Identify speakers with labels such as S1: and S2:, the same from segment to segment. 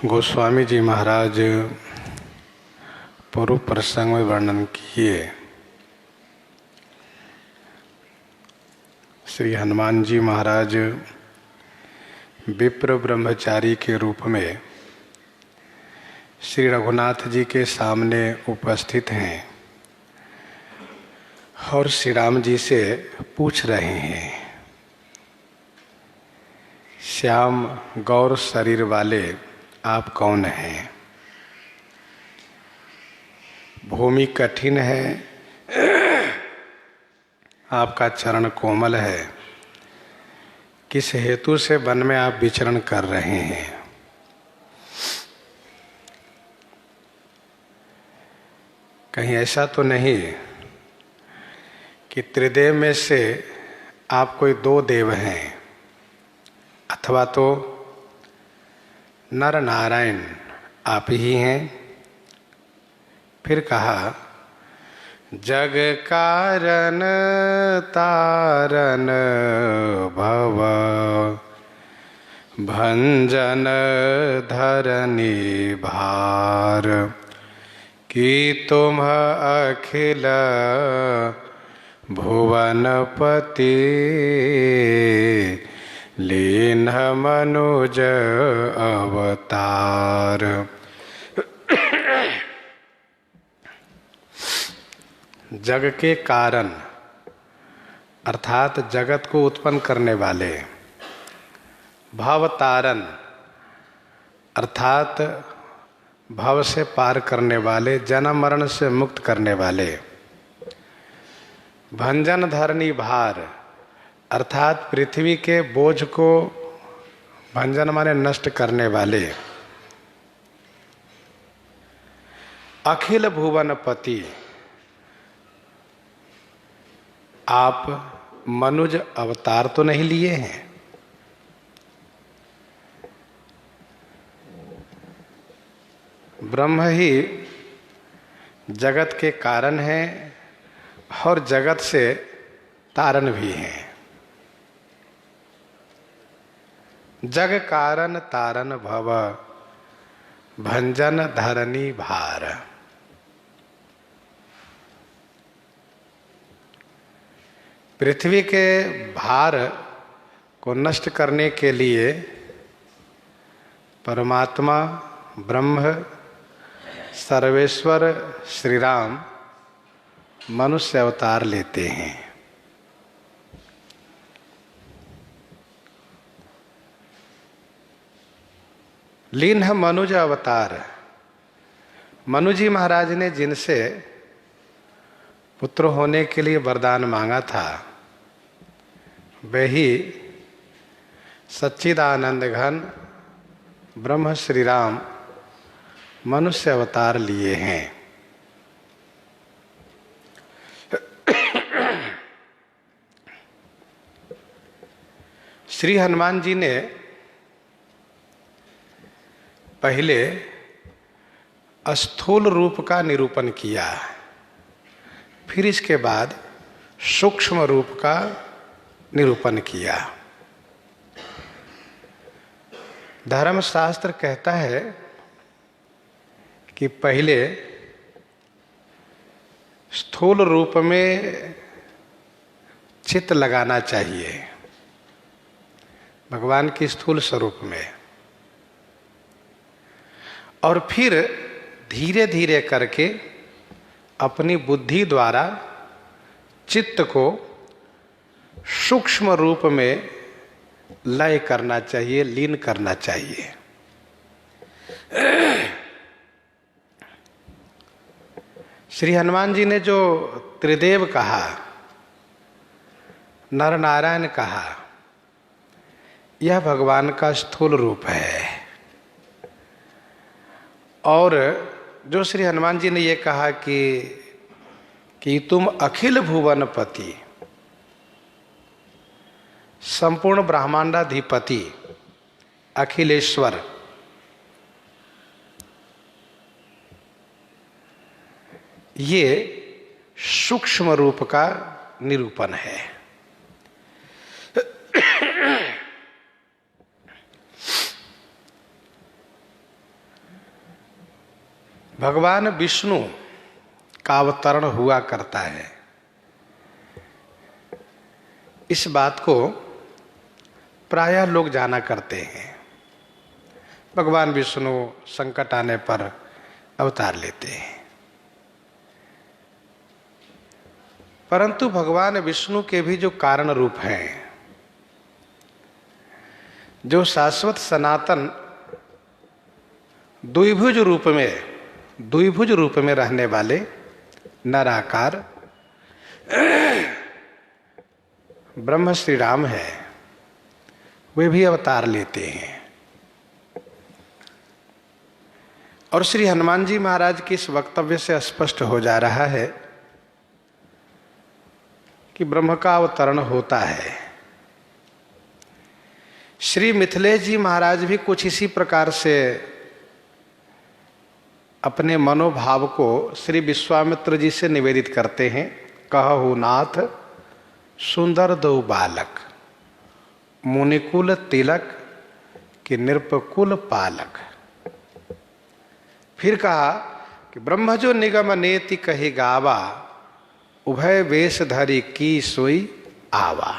S1: गोस्वामी जी महाराज पूर्व प्रसंग में वर्णन किए श्री हनुमान जी महाराज विप्र ब्रह्मचारी के रूप में श्री रघुनाथ जी के सामने उपस्थित हैं और श्री राम जी से पूछ रहे हैं, श्याम गौर शरीर वाले आप कौन हैं? भूमि कठिन है, आपका चरण कोमल है, किस हेतु से वन में आप विचरण कर रहे हैं? कहीं ऐसा तो नहीं कि त्रिदेव में से आप कोई दो देव हैं, अथवा तो नर नारायण आप ही हैं? फिर कहा, जग कारण तारन भव भंजन धरनी भार, कि तुम अखिल भुवनपति लीन मनुज अवतार। जग के कारण अर्थात जगत को उत्पन्न करने वाले, भवतारण अर्थात भव से पार करने वाले, जन्म मरण से मुक्त करने वाले, भंजन धरनी भार अर्थात पृथ्वी के बोझ को भंजन माने नष्ट करने वाले, अखिल भुवनपति आप मनुज अवतार तो नहीं लिए हैं? ब्रह्म ही जगत के कारण हैं और जगत से तारण भी हैं। जग कारण तारण भव भंजन धरनी भार। पृथ्वी के भार को नष्ट करने के लिए परमात्मा ब्रह्म सर्वेश्वर श्री राम मनुष्य अवतार लेते हैं। लीन है मनुज अवतार। मनु जी महाराज ने जिनसे पुत्र होने के लिए वरदान मांगा था, वे ही सच्चिदानंद घन ब्रह्म श्री राम मनुष्य अवतार लिए हैं। श्री हनुमान जी ने पहले स्थूल रूप का निरूपण किया, फिर इसके बाद सूक्ष्म रूप का निरूपण किया। धर्मशास्त्र कहता है कि पहले स्थूल रूप में चित्त लगाना चाहिए, भगवान की स्थूल स्वरूप में, और फिर धीरे धीरे करके अपनी बुद्धि द्वारा चित्त को सूक्ष्म रूप में लय करना चाहिए, लीन करना चाहिए। श्री हनुमान जी ने जो त्रिदेव कहा, नर नारायण कहा, यह भगवान का स्थूल रूप है। और जो श्री हनुमान जी ने ये कहा कि तुम अखिल भुवनपति, संपूर्ण ब्रह्मांडाधिपति, अखिलेश्वर, ये सूक्ष्म रूप का निरूपण है। भगवान विष्णु का अवतरण हुआ करता है। इस बात को प्रायः लोग जाना करते हैं। भगवान विष्णु संकट आने पर अवतार लेते हैं, परंतु भगवान विष्णु के भी जो कारण रूप हैं, जो शाश्वत सनातन द्विभुज रूप में रहने वाले नराकार ब्रह्म श्री राम है, वे भी अवतार लेते हैं। और श्री हनुमान जी महाराज के इस वक्तव्य से स्पष्ट हो जा रहा है कि ब्रह्म का अवतरण होता है। श्री मिथिलेश जी महाराज भी कुछ इसी प्रकार से अपने मनोभाव को श्री विश्वामित्र जी से निवेदित करते हैं। कहु नाथ सुंदर दो बालक, मुनिकुल तिलक कि नृपकुल पालक। फिर कहा कि ब्रह्म जो निगम नेति कही गावा, उभय वेश धरी की सोई आवा।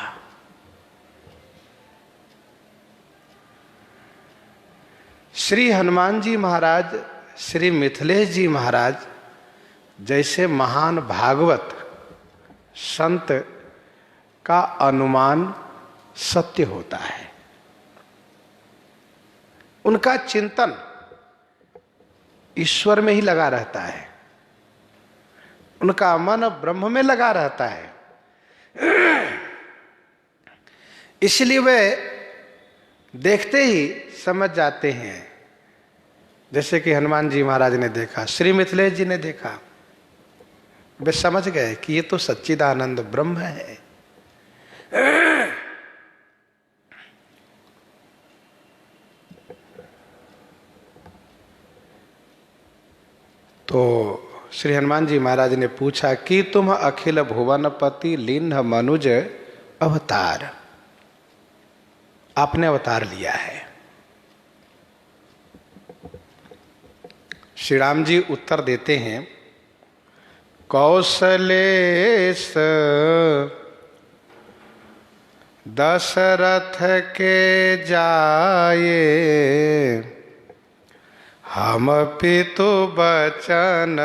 S1: श्री हनुमान जी महाराज, श्री मिथिलेश जी महाराज जैसे महान भागवत संत का अनुमान सत्य होता है। उनका चिंतन ईश्वर में ही लगा रहता है, उनका मन ब्रह्म में लगा रहता है। इसलिए वे देखते ही समझ जाते हैं, जैसे कि हनुमान जी महाराज ने देखा, श्री मिथिलेश जी ने देखा, वे समझ गए कि ये तो सच्चिदानंद ब्रह्म है। तो श्री हनुमान जी महाराज ने पूछा कि तुम अखिल भुवनपति लीन्ह मनुज अवतार, आपने अवतार लिया है। श्री राम जी उत्तर देते हैं, कौशलेश दशरथ के जाए, हम पितु बचन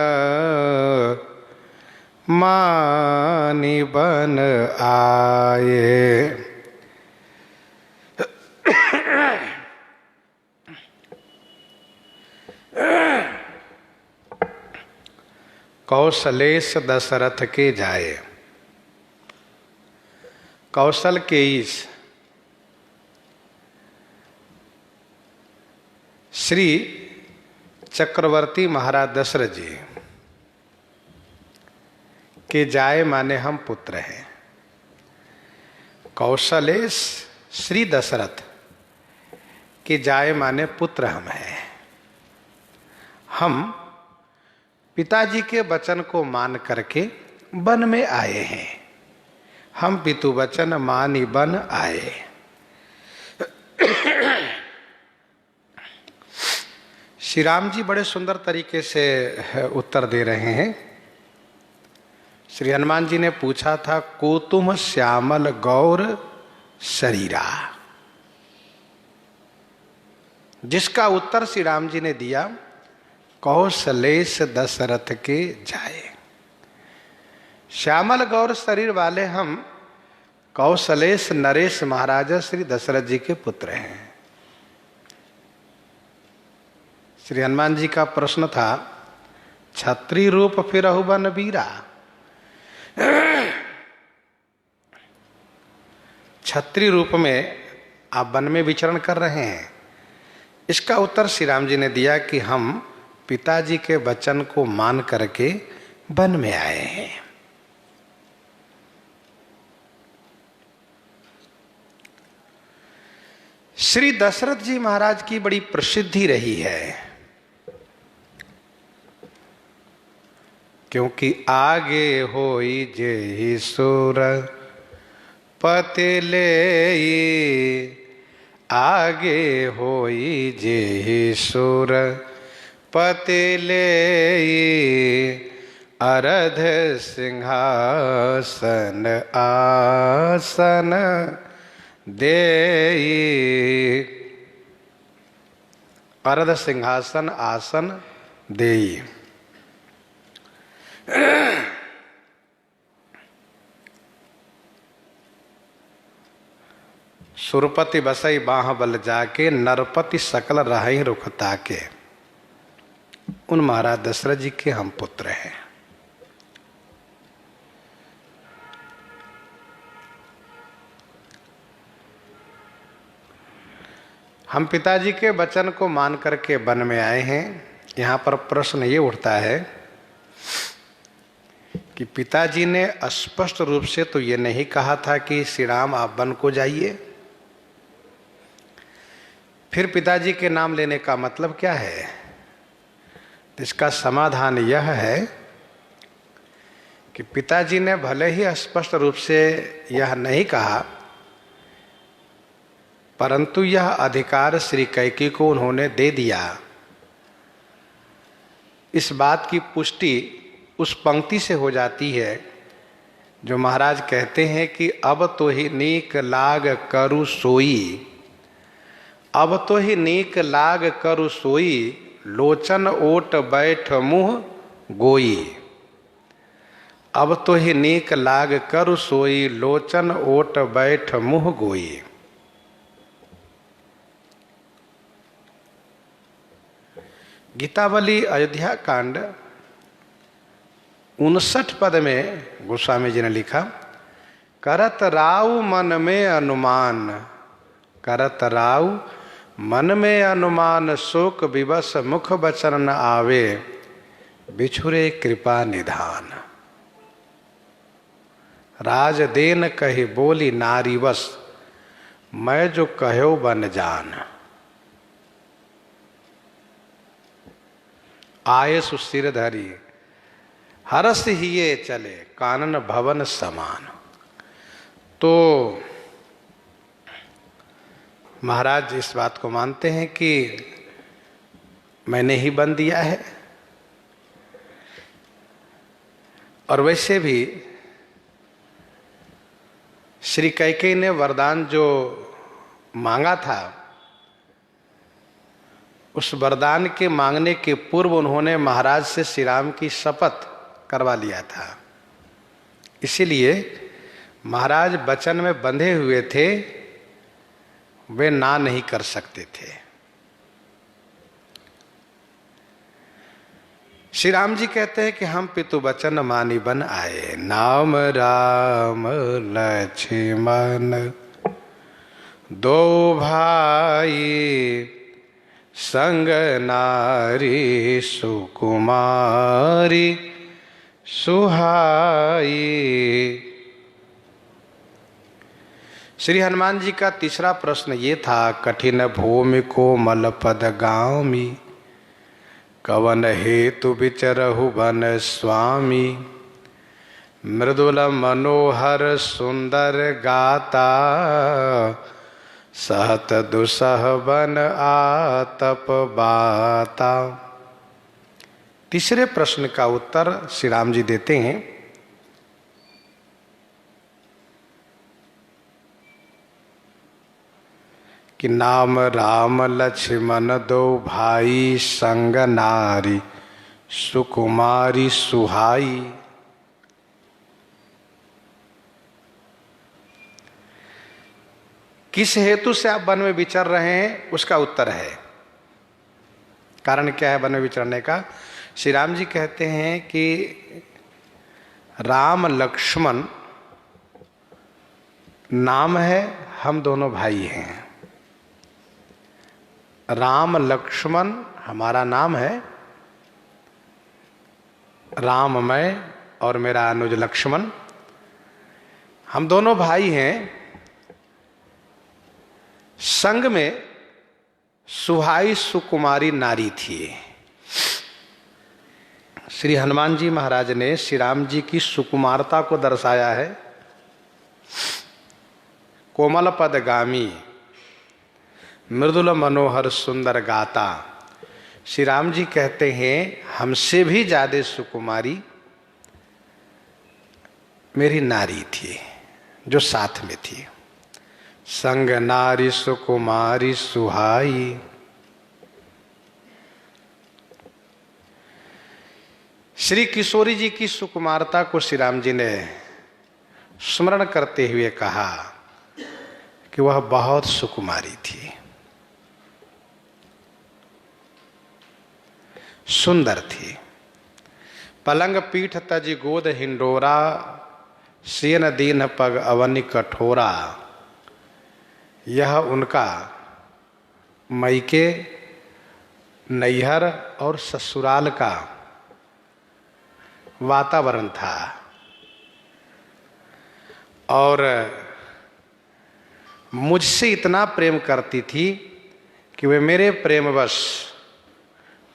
S1: मानि बन आए। कौशलेश दशरथ के जाए, कौशल के ईश श्री चक्रवर्ती महाराज दशरथ जी के जाए माने हम पुत्र हैं। कौशलेश श्री दशरथ के जाए माने पुत्र हम हैं। हम पिताजी के वचन को मान करके वन में आए हैं। हम पितु वचन मानि बन आए। श्री राम जी बड़े सुंदर तरीके से उत्तर दे रहे हैं। श्री हनुमान जी ने पूछा था, कोतुम श्यामल गौर शरीरा, जिसका उत्तर श्री राम जी ने दिया, कौशलेश दशरथ के जाए। श्यामल गौर शरीर वाले हम कौशलेश नरेश महाराजा श्री दशरथ जी के पुत्र हैं। श्री हनुमान जी का प्रश्न था, छत्री रूप फिरहु बन वीरा, छत्री रूप में आप वन में विचरण कर रहे हैं। इसका उत्तर श्री राम जी ने दिया कि हम पिताजी के वचन को मान करके वन में आए हैं। श्री दशरथ जी महाराज की बड़ी प्रसिद्धि रही है, क्योंकि आगे होई जेहि सुर पति लेई, आगे होई जेहि सुर पति ले अरध सिंहासन आसन देई। अरध सिंहासन आसन देई। सुरपति बसई बाह बल जाके, नरपति सकल रहि रुख ताके। उन महाराज दशरथ जी के हम पुत्र हैं। हम पिताजी के वचन को मान करके वन में आए हैं। यहाँ पर प्रश्न ये उठता है कि पिताजी ने स्पष्ट रूप से तो ये नहीं कहा था कि श्री राम आप वन को जाइए, फिर पिताजी के नाम लेने का मतलब क्या है? तो इसका समाधान यह है कि पिताजी ने भले ही स्पष्ट रूप से यह नहीं कहा, परंतु यह अधिकार श्री कैकेयी को उन्होंने दे दिया। इस बात की पुष्टि उस पंक्ति से हो जाती है जो महाराज कहते हैं कि अब तो ही नीक लाग करु सोई। अब तो ही नीक लाग करु सोई, लोचन ओट बैठ मुँह गोई। अब तो ही नीक लाग करु सोई, लोचन ओट बैठ मुँह गोई। गीतावली अयोध्या कांड 59 पद में गोस्वामी जी ने लिखा, करत राव मन में अनुमान। करत राव मन में अनुमान, शोक विवश मुख बचन न आवे, बिछुरे कृपा निधान। राज देन कही बोली नारी वश, मैं जो कहो बन जान। आये सुशिर धरी, हरस हिये चले, कानन भवन समान। तो महाराज इस बात को मानते हैं कि मैंने ही बन दिया है। और वैसे भी श्री कैकेयी ने वरदान जो मांगा था, उस वरदान के मांगने के पूर्व उन्होंने महाराज से श्री राम की शपथ करवा लिया था। इसीलिए महाराज वचन में बंधे हुए थे, वे ना नहीं कर सकते थे। श्री राम जी कहते हैं कि हम पितु वचन मानी बन आए, नाम राम लक्ष्मण दो भाई, संग नारी सुकुमारी सुहाई। श्री हनुमान जी का तीसरा प्रश्न ये था, कठिन भूमि कोमल पद गामी, कवन हेतु विचरहु वन स्वामी। मृदुल मनोहर सुंदर गाता, सहत दुसह बन आतप बाता। तीसरे प्रश्न का उत्तर श्री राम जी देते हैं, कि नाम राम लक्ष्मण दो भाई, संग नारी सुकुमारी सुहाई। किस हेतु से आप वन में विचर रहे हैं, उसका उत्तर है। कारण क्या है वन में विचरने का? श्री राम जी कहते हैं कि राम लक्ष्मण नाम है, हम दोनों भाई हैं। राम लक्ष्मण हमारा नाम है, राम मैं और मेरा अनुज लक्ष्मण, हम दोनों भाई हैं। संग में सुहाई सुकुमारी नारी थी। श्री हनुमान जी महाराज ने श्री राम जी की सुकुमारता को दर्शाया है। कोमल पद गामी, मृदुल मनोहर सुंदर गाता, श्री राम जी कहते हैं हमसे भी ज्यादा सुकुमारी मेरी नारी थी जो साथ में थी। संग नारी सुकुमारी सुहाई। श्री किशोरी जी की सुकुमारता को श्री राम जी ने स्मरण करते हुए कहा कि वह बहुत सुकुमारी थी, सुंदर थी। पलंग पीठ तज गोद हिंडोरा, सेन दीन पग अवनि कठोरा। यह उनका मैके, नैहर और ससुराल का वातावरण था। और मुझसे इतना प्रेम करती थी कि वे मेरे प्रेमवश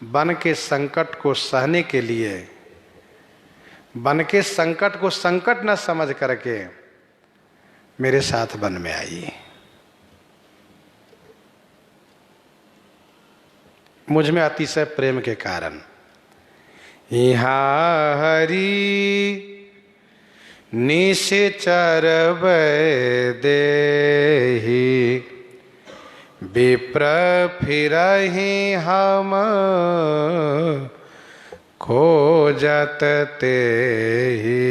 S1: वन के संकट को सहने के लिए, वन के संकट को संकट न समझ करके मेरे साथ वन में आई। मुझ में अतिशय प्रेम के कारण। यहाँ हरि निश्चर देहि, विप्र फिरहि हम खोजत तेहि।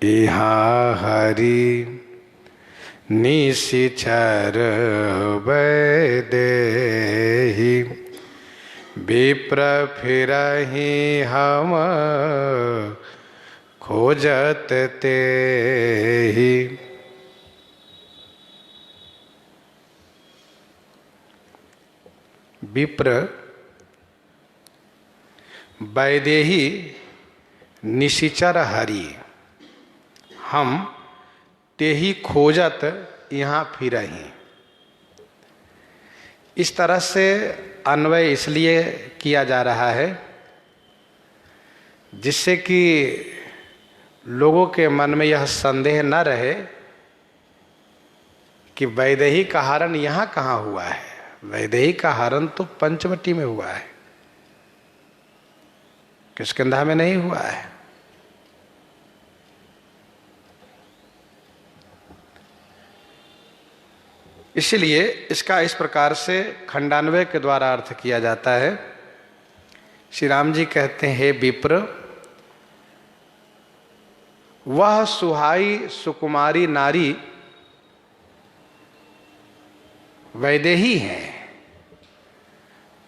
S1: यहाँ हरि निश्चर देहि, विप्र फिरहि हम खोजत तेहि। विप्र वैदेही निशिचर हरि, हम तेहि खोजत यहाँ फिरहि। इस तरह से अन्वय इसलिए किया जा रहा है जिससे कि लोगों के मन में यह संदेह न रहे कि वैदेही का हरण यहाँ कहाँ हुआ है। वैदेही का हरण तो पंचवटी में हुआ है, किष्किंधा में नहीं हुआ है। इसलिए इसका इस प्रकार से खंडान्वय के द्वारा अर्थ किया जाता है। श्री राम जी कहते हैं, हे विप्र, वह सुहाई सुकुमारी नारी वैदेही है,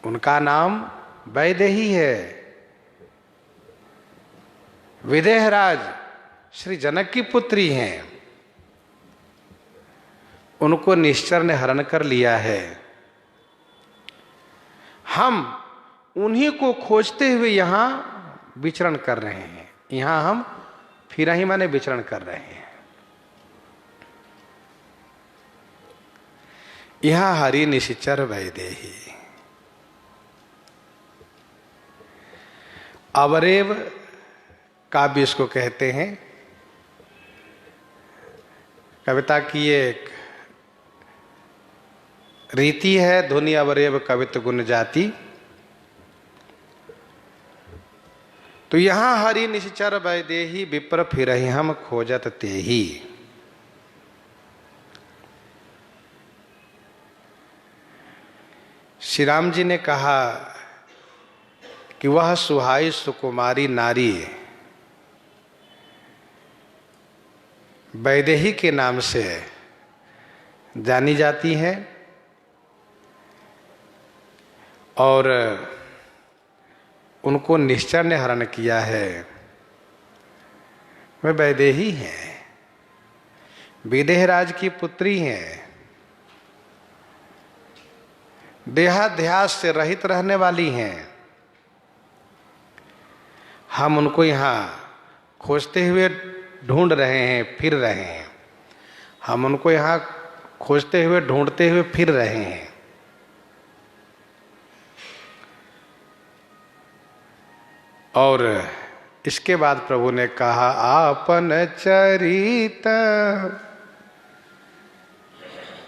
S1: उनका नाम वैदेही है। विदेहराज श्री जनक की पुत्री हैं, उनको निश्चर ने हरण कर लिया है। हम उन्हीं को खोजते हुए यहां विचरण कर रहे हैं। यहां हम फिरहि माने विचरण कर रहे हैं। यहां हरि निशिचर वैदेही। अवरेव काव्य इसको कहते हैं। कविता की एक रीति है, ध्वनि अवरेव कवित्व गुण जाति। तो यहां हरि निश्चर वैदेही, विप्र फिरहि हम खोजत तेहि। श्री राम जी ने कहा कि वह सुहाई सुकुमारी नारी वैदेही के नाम से जानी जाती है और उनको निश्चर ने हरण किया है। वे वैदेही हैं, विदेहराज की पुत्री हैं, देहाध्यास से रहित रहने वाली हैं। हम उनको यहाँ खोजते हुए ढूंढ रहे हैं, फिर रहे हैं। हम उनको यहाँ खोजते हुए ढूंढते हुए फिर रहे हैं। और इसके बाद प्रभु ने कहा, आपन चरित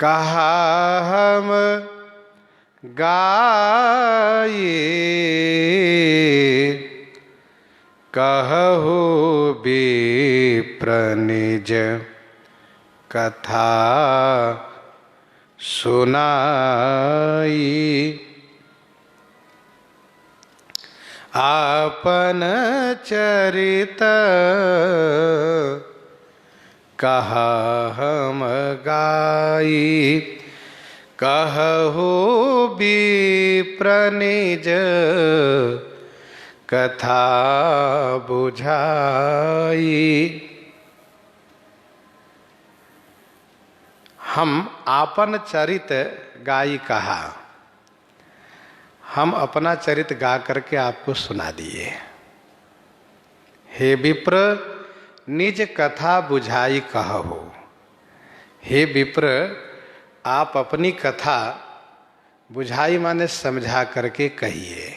S1: कहा हम गाई कहु विप्र निज कथा सुनाई। आपन चरित कहा हम गाई कहु विप्र निज कथा बुझाई। हम आपन चरित गाई कहा, हम अपना चरित गा करके आपको सुना दिए। हे विप्र निज कथा बुझाई कहु। हे विप्र आप अपनी कथा बुझाई माने समझा करके कहिए।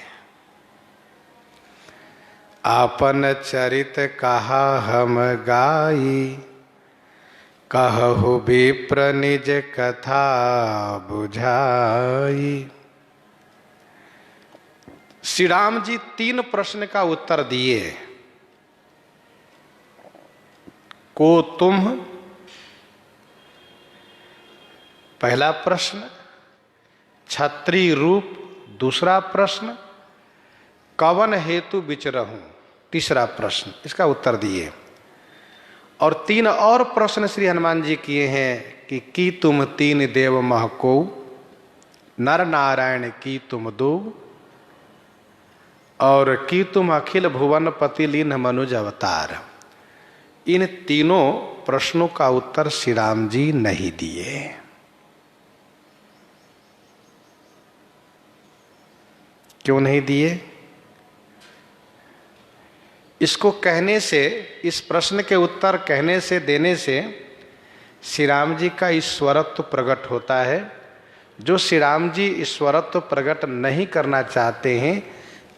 S1: आपन चरित कहा हम गाई कहु विप्र निज कथा बुझाई। श्री राम जी 3 प्रश्न का उत्तर दिए। को तुम, पहला प्रश्न। क्षत्रिय रूप, दूसरा प्रश्न। कवन हेतु विचरहूं, तीसरा प्रश्न। इसका उत्तर दिए। और 3 और प्रश्न श्री हनुमान जी किए हैं कि तुम 3 देव महको, नर नारायण की तुम दो, और की तुम अखिल भुवन पति लीन मनुज अवतार। इन तीनों प्रश्नों का उत्तर श्री राम जी नहीं दिए। क्यों नहीं दिए? इसको कहने से, इस प्रश्न के उत्तर कहने से, देने से श्री राम जी का ईश्वरत्व प्रकट होता है। जो श्री राम जी ईश्वरत्व प्रकट नहीं करना चाहते हैं,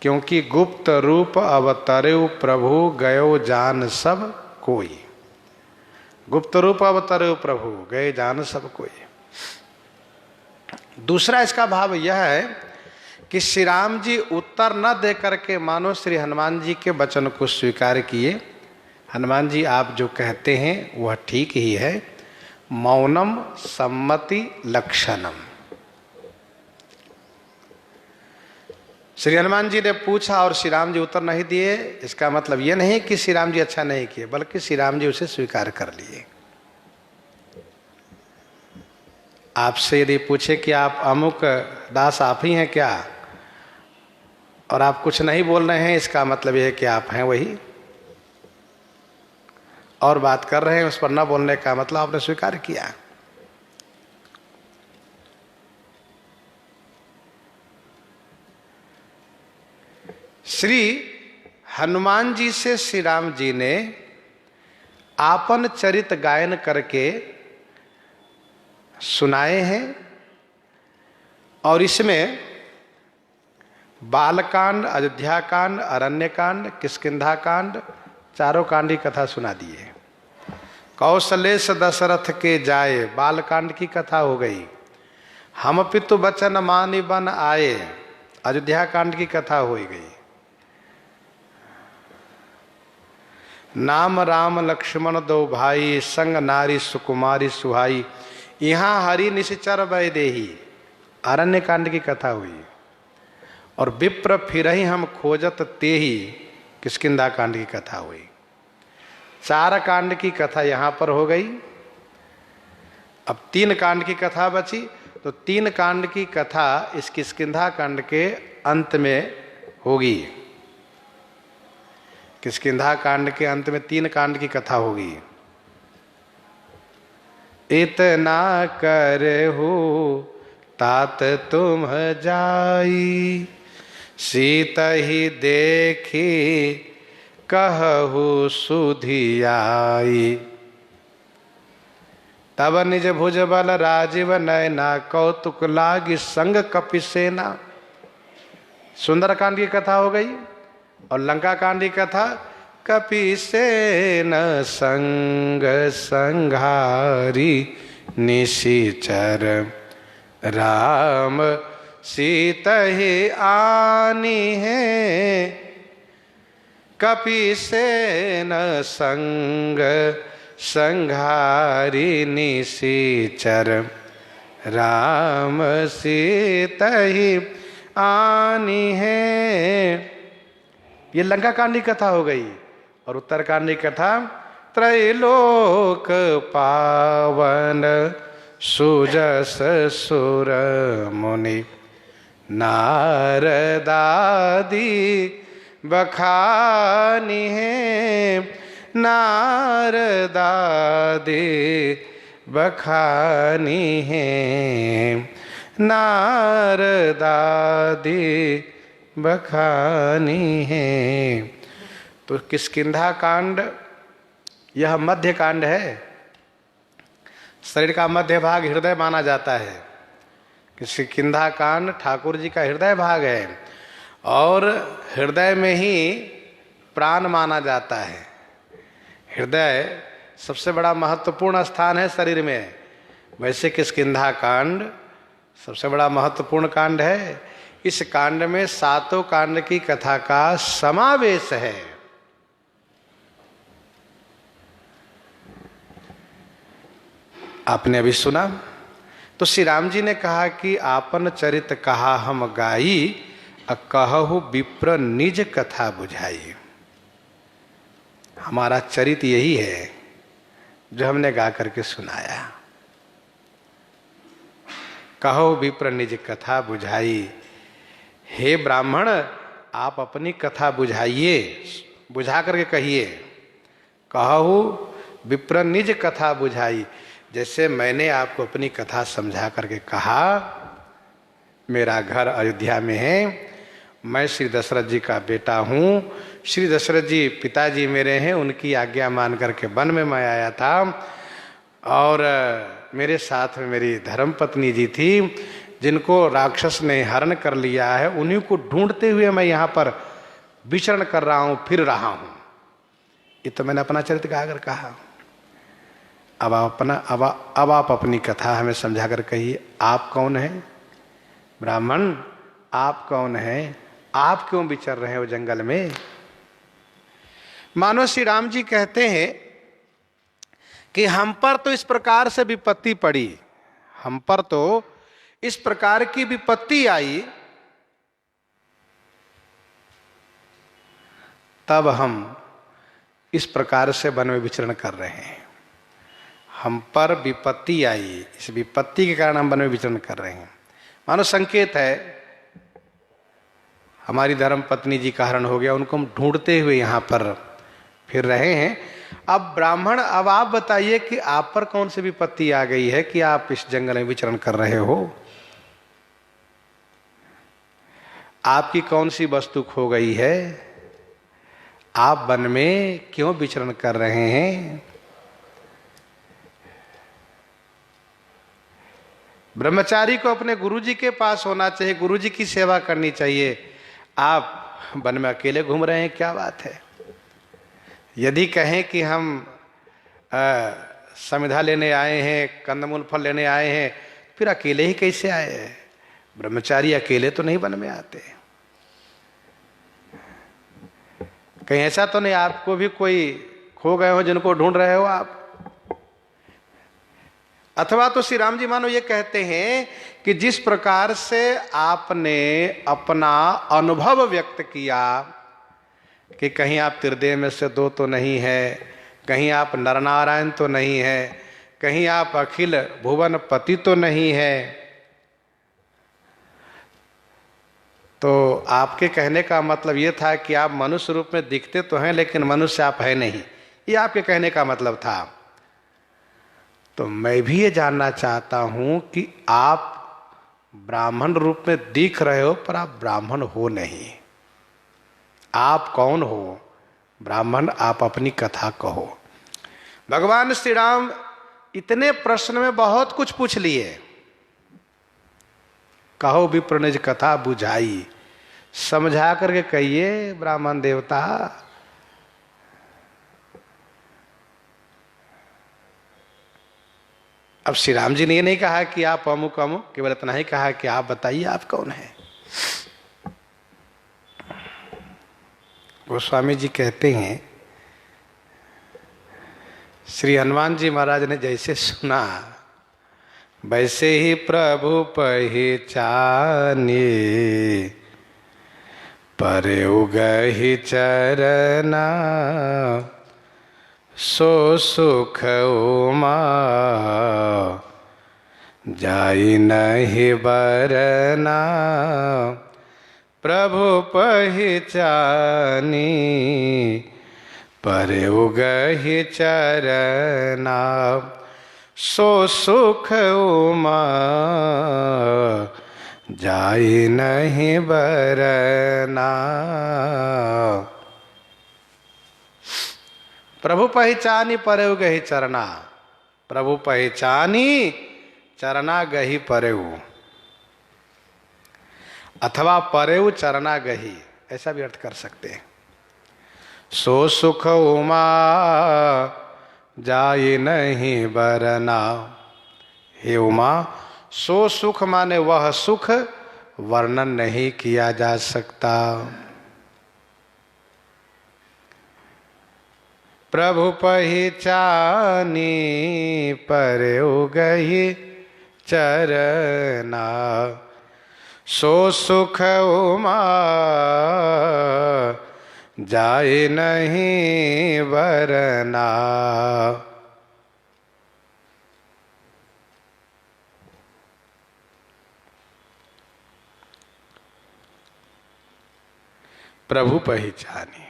S1: क्योंकि गुप्त रूप अवतरेउ प्रभु गयो जान सब कोई। गुप्त रूप अवतरेउ प्रभु गए जान सब कोई। दूसरा इसका भाव यह है कि श्री राम जी उत्तर न दे करके मानो श्री हनुमान जी के वचन को स्वीकार किए। हनुमान जी आप जो कहते हैं वह ठीक ही है। मौनम सम्मति लक्षणम। श्री हनुमान जी ने पूछा और श्री राम जी उत्तर नहीं दिए। इसका मतलब यह नहीं कि श्री राम जी अच्छा नहीं किए, बल्कि श्री राम जी उसे स्वीकार कर लिए। आपसे यदि पूछे कि आप अमुक दास आप ही हैं क्या, और आप कुछ नहीं बोल रहे हैं, इसका मतलब यह है कि आप हैं वही, और बात कर रहे हैं उस पर न बोलने का मतलब आपने स्वीकार किया। श्री हनुमान जी से श्री राम जी ने आपन चरित गायन करके सुनाए हैं। और इसमें बालकांड, अयोध्या कांड, अरण्य कांड, किष्किंधा कांड, चारों कांड की कथा सुना दी है। कौशलेश दशरथ के जाए, बालकांड की कथा हो गई। हम पितु बचन मानि बन आए, अयोध्या कांड की कथा हो गई। नाम राम लक्ष्मण दो भाई, संग नारी सुकुमारी सुहाई, यहाँ हरि निश्चर वैदेही, अरण्य कांड की कथा हुई। और विप्र फिरहि हम खोजत तेहि, किष्किंधा कांड की कथा हुई। 4 कांड की कथा यहाँ पर हो गई। अब 3 कांड की कथा बची, तो 3 कांड की कथा इस किष्किंधा कांड के अंत में होगी। किष्किंधा कांड के अंत में 3 कांड की कथा होगी। इतना करहु तात तुम जाई, सीता ही देखी कहु सुधियाई। तब निज भुज बल राजीव नयना, कौतुक लागी संग कपि सेना। सुंदरकांड की कथा हो गई। और लंका कांड की कथा, कपि सेन संग संघारी, निशिचर राम सीत ही आनी है, कपि से न संग संघारी निशिचर, राम सीत ही आनी है। ये लंका कांड की कथा हो गई। और उत्तरकांड की कथा, त्रैलोक पावन सुजस सुर मुनि, नारदादि बखानी है, नारदादि बखानी है, नारदादि बखानी है। तो किष्किंधा कांड यह मध्य कांड है। शरीर का मध्य भाग हृदय माना जाता है। किष्किंधा कांड ठाकुर जी का हृदय भाग है और हृदय में ही प्राण माना जाता है। हृदय सबसे बड़ा महत्वपूर्ण स्थान है शरीर में। वैसे किष्किंधा कांड सबसे बड़ा महत्वपूर्ण कांड है। इस कांड में सातों कांड की कथा का समावेश है। आपने अभी सुना तो श्री राम जी ने कहा कि आपन चरित कहा हम गाई, कहु विप्र निज कथा बुझाई। हमारा चरित यही है जो हमने गा करके सुनाया। कहो विप्र निज कथा बुझाई। हे ब्राह्मण, आप अपनी कथा बुझाइए, बुझा करके कहिए। कहु विप्र निज कथा बुझाई। जैसे मैंने आपको अपनी कथा समझा करके कहा। मेरा घर अयोध्या में है, मैं श्री दशरथ जी का बेटा हूँ। श्री दशरथ जी पिताजी मेरे हैं, उनकी आज्ञा मान करके वन में मैं आया था। और मेरे साथ में मेरी धर्मपत्नी जी थी, जिनको राक्षस ने हरण कर लिया है। उन्हीं को ढूंढते हुए मैं यहाँ पर विचरण कर रहा हूँ, फिर रहा हूँ। ये तो मैंने अपना चरित्र गा कर कहा। अब आप अपनी कथा हमें समझा कर कहिए। आप कौन हैं ब्राह्मण? आप कौन हैं? आप क्यों विचर रहे हो जंगल में? मानो श्री राम जी कहते हैं कि हम पर तो इस प्रकार से विपत्ति पड़ी, हम पर तो इस प्रकार की विपत्ति आई, तब हम इस प्रकार से वन में विचरण कर रहे हैं। हम पर विपत्ति आई, इस विपत्ति के कारण हम वन में विचरण कर रहे हैं। मानो संकेत है, हमारी धर्म पत्नी जी का हरण हो गया, उनको हम ढूंढते हुए यहाँ पर फिर रहे हैं। अब ब्राह्मण, अब आप बताइए कि आप पर कौन सी विपत्ति आ गई है कि आप इस जंगल में विचरण कर रहे हो? आपकी कौन सी वस्तु खो गई है? आप वन में क्यों विचरण कर रहे हैं? ब्रह्मचारी को अपने गुरुजी के पास होना चाहिए, गुरुजी की सेवा करनी चाहिए। आप वन में अकेले घूम रहे हैं, क्या बात है? यदि कहें कि हम समिधा लेने आए हैं, कंदमूल फल लेने आए हैं, फिर अकेले ही कैसे आए हैं? ब्रह्मचारी अकेले तो नहीं वन में आते। कहीं ऐसा तो नहीं आपको भी कोई खो गए हो जिनको ढूंढ रहे हो आप? अथवा तो श्री राम जी मानो ये कहते हैं कि जिस प्रकार से आपने अपना अनुभव व्यक्त किया कि कहीं आप त्रिदेव में से दो तो नहीं है, कहीं आप नरनारायण तो नहीं है, कहीं आप अखिल भुवन पति तो नहीं है, तो आपके कहने का मतलब ये था कि आप मनुष्य रूप में दिखते तो हैं लेकिन मनुष्य आप है नहीं, ये आपके कहने का मतलब था। तो मैं भी ये जानना चाहता हूं कि आप ब्राह्मण रूप में दिख रहे हो पर आप ब्राह्मण हो नहीं। आप कौन हो? ब्राह्मण, आप अपनी कथा कहो। भगवान श्री राम इतने प्रश्न में बहुत कुछ पूछ लिए। कहो विप्र निज कथा बुझाई, समझा करके कहिए ब्राह्मण देवता। अब श्री राम जी ने ये नहीं कहा कि आप अमुक अमुक, केवल इतना ही कहा कि आप बताइए आप कौन है। गोस्वामी जी कहते हैं श्री हनुमान जी महाराज ने जैसे सुना वैसे ही प्रभु पहचाने, परे उगहि चरना सो सुख उमा, जाई नहीं बरना प्रभु पहचानी, परे उगहि चरना सो सुख उमा, जाई नहीं बरना। प्रभु पहचानी परेउ गही चरना, प्रभु पहचानी चरना गही परेउ, अथवा परेउ चरना गही, ऐसा भी अर्थ कर सकते हैं। सो सुख उमा जाई नहीं बरना, हे उमा सो सुख माने वह सुख वर्णन नहीं किया जा सकता। प्रभु पहचानी परेउ गही चरना सो सुख उमा, जाए नहीं बरना। प्रभु पहचाने,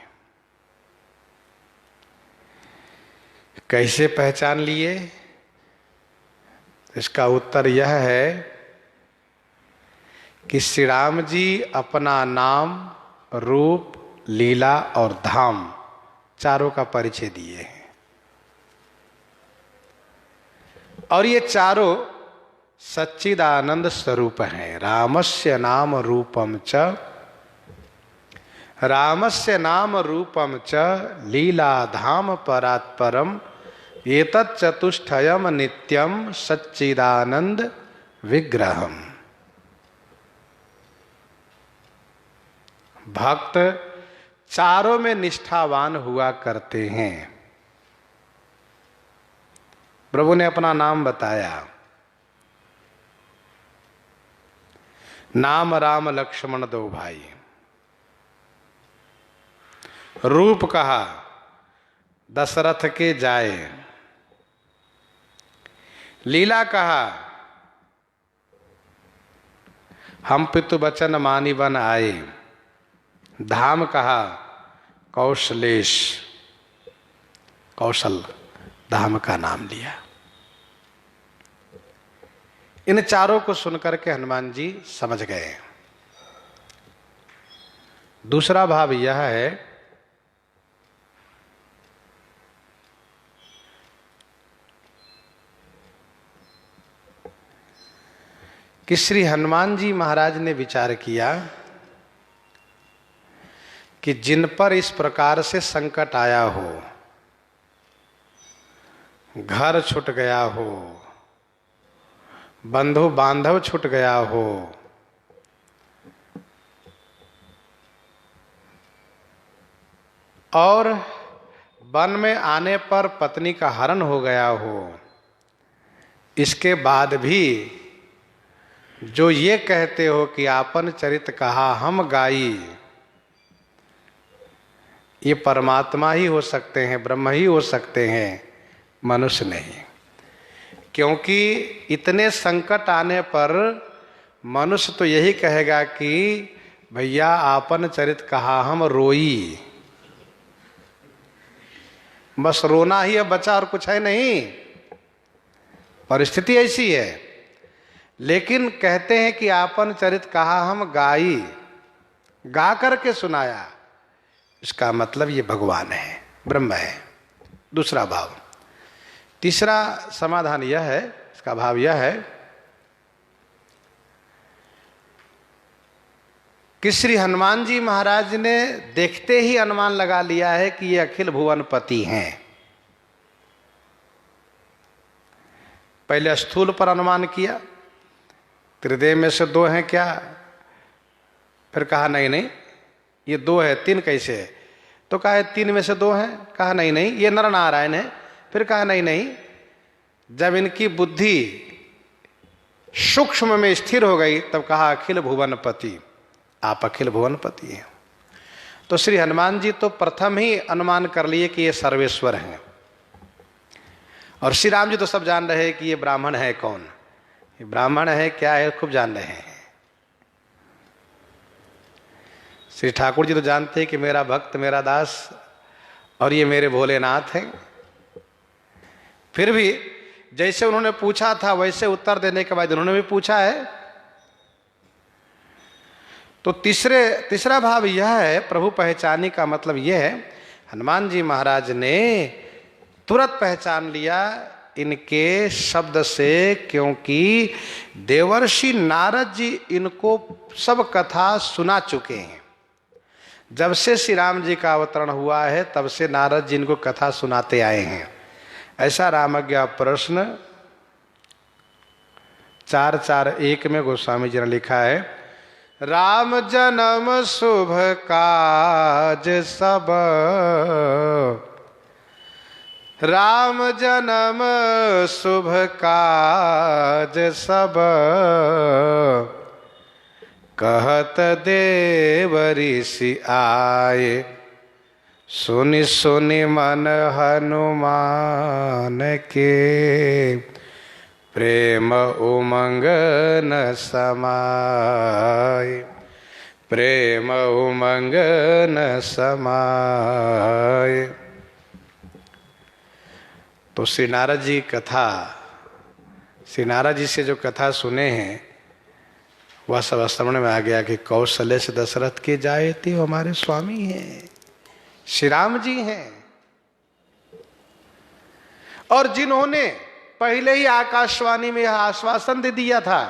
S1: कैसे पहचान लिए? इसका उत्तर यह है कि श्री राम जी अपना नाम, रूप, लीला और धाम चारों का परिचय दिए हैं, और ये चारों सच्चिदानंद स्वरूप हैं। रामस्य नाम रूपम च, रामस्य नाम रूपम च लीला धाम परात्परम, एतत् चतुष्टयम नित्यम सच्चिदानंद विग्रहम। भक्त चारों में निष्ठावान हुआ करते हैं। प्रभु ने अपना नाम बताया, नाम राम लक्ष्मण दो भाई। रूप कहा दशरथ के जाए। लीला कहा हम पितु वचन मानी बन आए। धाम कहा कौशलेश, कौशल धाम का नाम लिया। इन चारों को सुनकर के हनुमान जी समझ गए। दूसरा भाव यह है कि श्री हनुमान जी महाराज ने विचार किया कि जिन पर इस प्रकार से संकट आया हो, घर छूट गया हो, बंधु बांधव छूट गया हो, और वन में आने पर पत्नी का हरण हो गया हो, इसके बाद भी जो ये कहते हो कि आपन चरित कहा हम गाई, ये परमात्मा ही हो सकते हैं, ब्रह्म ही हो सकते हैं, मनुष्य नहीं। क्योंकि इतने संकट आने पर मनुष्य तो यही कहेगा कि भैया आपन चरित कहा हम रोई। बस रोना ही अब बचा और कुछ है नहीं, परिस्थिति ऐसी है। लेकिन कहते हैं कि आपन चरित कहा हम गाई, गा करके सुनाया, इसका मतलब ये भगवान है, ब्रह्म है। दूसरा भाव। तीसरा समाधान यह है, इसका भाव यह है कि श्री हनुमान जी महाराज ने देखते ही अनुमान लगा लिया है कि ये अखिल भुवन पति हैं। पहले स्थूल पर अनुमान किया, त्रिदेव में से दो हैं क्या, फिर कहा नहीं नहीं ये दो है, तीन कैसे है, तो कहा तीन में से दो हैं, कहा नहीं नहीं ये नर नारायण है, फिर कहा नहीं नहीं जब इनकी बुद्धि सूक्ष्म में स्थिर हो गई तब कहा अखिल भुवनपति, आप अखिल भुवनपति हैं। तो श्री हनुमान जी तो प्रथम ही अनुमान कर लिए कि ये सर्वेश्वर हैं, और श्री राम जी तो सब जान रहे हैं कि ये ब्राह्मण है कौन, ये ब्राह्मण है क्या है खूब जान रहे हैं। श्री ठाकुर जी तो जानते हैं कि मेरा भक्त मेरा दास और ये मेरे भोलेनाथ हैं। फिर भी जैसे उन्होंने पूछा था वैसे उत्तर देने के बाद उन्होंने भी पूछा है। तो तीसरा भाव यह है, प्रभु पहचानी का मतलब यह है, हनुमान जी महाराज ने तुरंत पहचान लिया इनके शब्द से, क्योंकि देवर्षि नारद जी इनको सब कथा सुना चुके हैं। जब से श्री राम जी का अवतरण हुआ है तब से नारद जी इनको कथा सुनाते आए हैं। ऐसा रामज्ञा प्रश्न 4:4:1 में गोस्वामी जी ने लिखा है, राम जन्म शुभ काज सब, राम जन्म शुभ काज सब, कहत देव ऋषि आए, सुनि सुनि मन हनुमान के, प्रेम उमंग न समाए, प्रेम उमंग न समाए। तो श्री नारद जी कथा, श्री नारद जी से जो कथा सुने हैं वह सब समझ में आ गया कि कौशल्य से दशरथ के जाए थे वो हमारे स्वामी हैं, श्री राम जी हैं, और जिन्होंने पहले ही आकाशवाणी में यह आश्वासन दे दिया था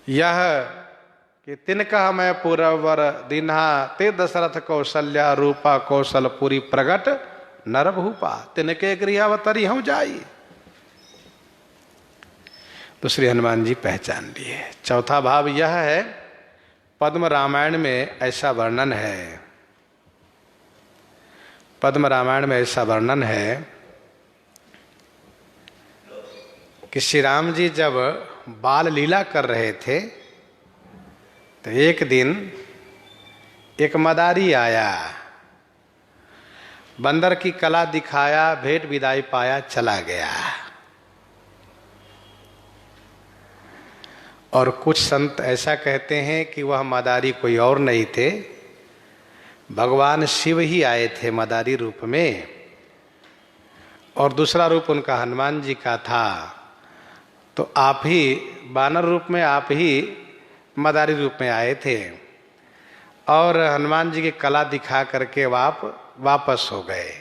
S1: यह कि तिनका मैं पुरवर दीन्हा, ते दशरथ कौशल्या रूपा कौशलपुरी प्रगट नरभूपा, तिनके गृहावतरी हूं जाई। तो श्री हनुमान जी पहचान लिए। चौथा भाव यह है, पद्म रामायण में ऐसा वर्णन है, पद्म रामायण में ऐसा वर्णन है कि श्री राम जी जब बाल लीला कर रहे थे तो एक दिन एक मदारी आया, बंदर की कला दिखाया, भेंट विदाई पाया, चला गया। और कुछ संत ऐसा कहते हैं कि वह मदारी कोई और नहीं थे, भगवान शिव ही आए थे मदारी रूप में, और दूसरा रूप उनका हनुमान जी का था। तो आप ही बानर रूप में, आप ही मदारी रूप में आए थे और हनुमान जी की कला दिखा करके वापस हो गए।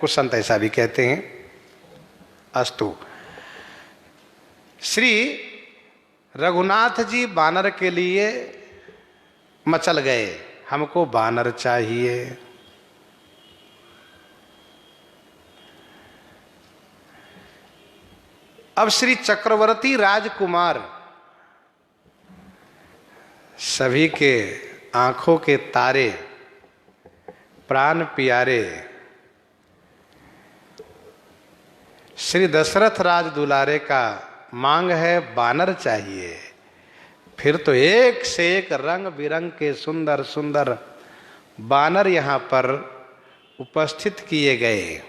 S1: कुछ संत ऐसा भी कहते हैं। अस्तु, श्री रघुनाथ जी बानर के लिए मचल गए, हमको बानर चाहिए। अब श्री चक्रवर्ती राजकुमार सभी के आंखों के तारे, प्राण प्यारे श्री दशरथ राज दुलारे का मांग है बानर चाहिए। फिर तो एक से एक रंग बिरंग के सुंदर सुंदर बानर यहां पर उपस्थित किए गए।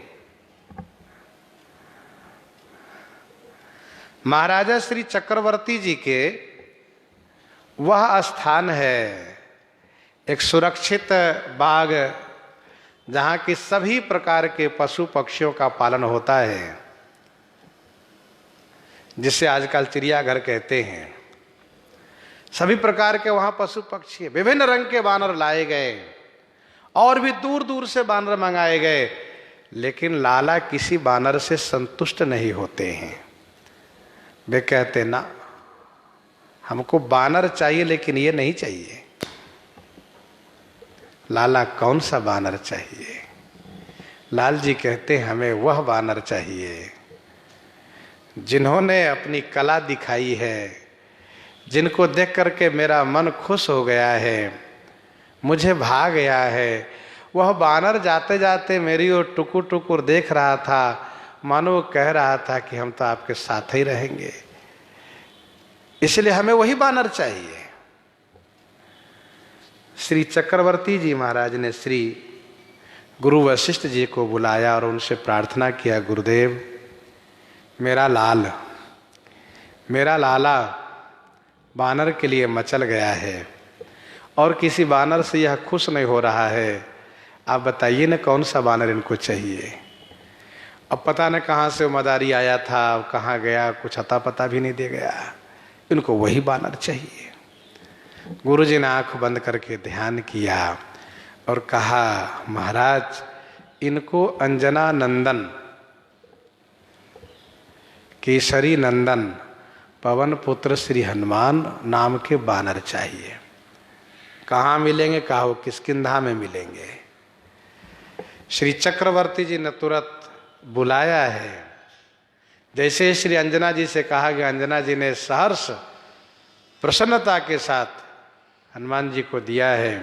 S1: महाराजा श्री चक्रवर्ती जी के वह स्थान है, एक सुरक्षित बाग जहां की सभी प्रकार के पशु पक्षियों का पालन होता है, जिसे आजकल चिड़ियाघर कहते हैं। सभी प्रकार के वहां पशु पक्षी, विभिन्न रंग के बानर लाए गए और भी दूर दूर से बानर मंगाए गए, लेकिन लाला किसी बानर से संतुष्ट नहीं होते हैं। वे कहते ना, हमको बानर चाहिए लेकिन ये नहीं चाहिए। लाला कौन सा बानर चाहिए? लाल जी कहते हैं हमें वह बानर चाहिए जिन्होंने अपनी कला दिखाई है, जिनको देख करके मेरा मन खुश हो गया है, मुझे भा गया है। वह बानर जाते जाते मेरी ओर टुकुर टुकुर देख रहा था, मानो वो कह रहा था कि हम तो आपके साथ ही रहेंगे, इसलिए हमें वही बानर चाहिए। श्री चक्रवर्ती जी महाराज ने श्री गुरु वशिष्ठ जी को बुलाया और उनसे प्रार्थना किया, गुरुदेव मेरा लाला बानर के लिए मचल गया है और किसी बानर से यह खुश नहीं हो रहा है। आप बताइए न कौन सा बानर इनको चाहिए। अब पता न कहाँ से मदारी आया था, कहाँ गया, कुछ अता पता भी नहीं दे गया। इनको वही बानर चाहिए। गुरुजी ने आंख बंद करके ध्यान किया और कहा, महाराज इनको अंजना नंदन, केसरी नंदन, पवन पुत्र श्री हनुमान नाम के बानर चाहिए। कहाँ मिलेंगे? कहा वो किष्किंधा में मिलेंगे। श्री चक्रवर्ती जी ने तुरंत बुलाया है। जैसे श्री अंजना जी से कहा गया, अंजना जी ने सहर्ष प्रसन्नता के साथ हनुमान जी को दिया है।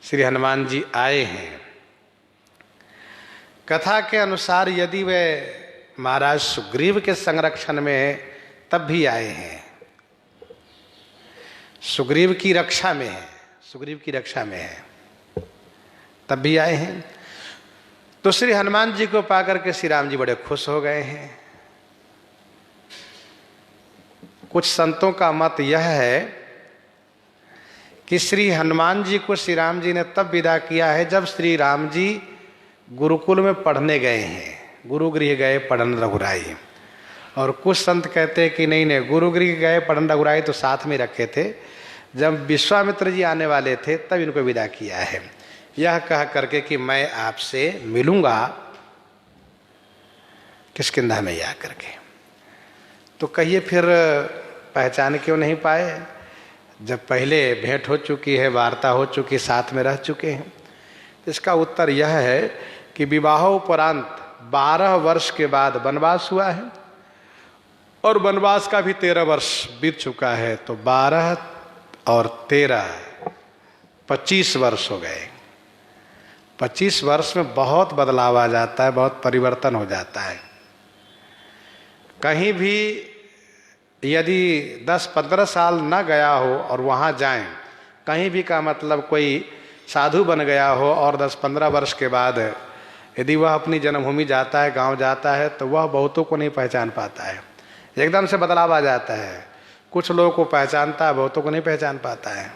S1: श्री हनुमान जी आए हैं। कथा के अनुसार यदि वे महाराज सुग्रीव के संरक्षण में है तब भी आए हैं, सुग्रीव की रक्षा में है, सुग्रीव की रक्षा में है तब भी आए हैं। तो श्री हनुमान जी को पाकर के श्री राम जी बड़े खुश हो गए हैं। कुछ संतों का मत यह है कि श्री हनुमान जी को श्री राम जी ने तब विदा किया है जब श्री राम जी गुरुकुल में पढ़ने गए हैं, गुरुगृह गए पढ़न रघुराई। और कुछ संत कहते हैं कि नहीं, गुरुगृह गए पढ़न रघुराई तो साथ में रखे थे, जब विश्वामित्र जी आने वाले थे तब इनको विदा किया है, यह कह करके कि मैं आपसे मिलूंगा किष्किंधा में आ करके। तो कहिए फिर पहचान क्यों नहीं पाए? जब पहले भेंट हो चुकी है, वार्ता हो चुकी, साथ में रह चुके हैं। इसका उत्तर यह है कि विवाहोपरांत 12 वर्ष के बाद वनवास हुआ है और वनवास का भी 13 वर्ष बीत चुका है। तो 12 और 13 25 वर्ष हो गए। 25 वर्ष में बहुत बदलाव आ जाता है, बहुत परिवर्तन हो जाता है। कहीं भी यदि 10-15 साल न गया हो और वहाँ जाएं, कहीं भी का मतलब कोई साधु बन गया हो और 10-15 वर्ष के बाद यदि वह अपनी जन्मभूमि जाता है, गांव जाता है, तो वह बहुतों को नहीं पहचान पाता है। एकदम से बदलाव आ जाता है। कुछ लोगों को पहचानता है, बहुतों को नहीं पहचान पाता है।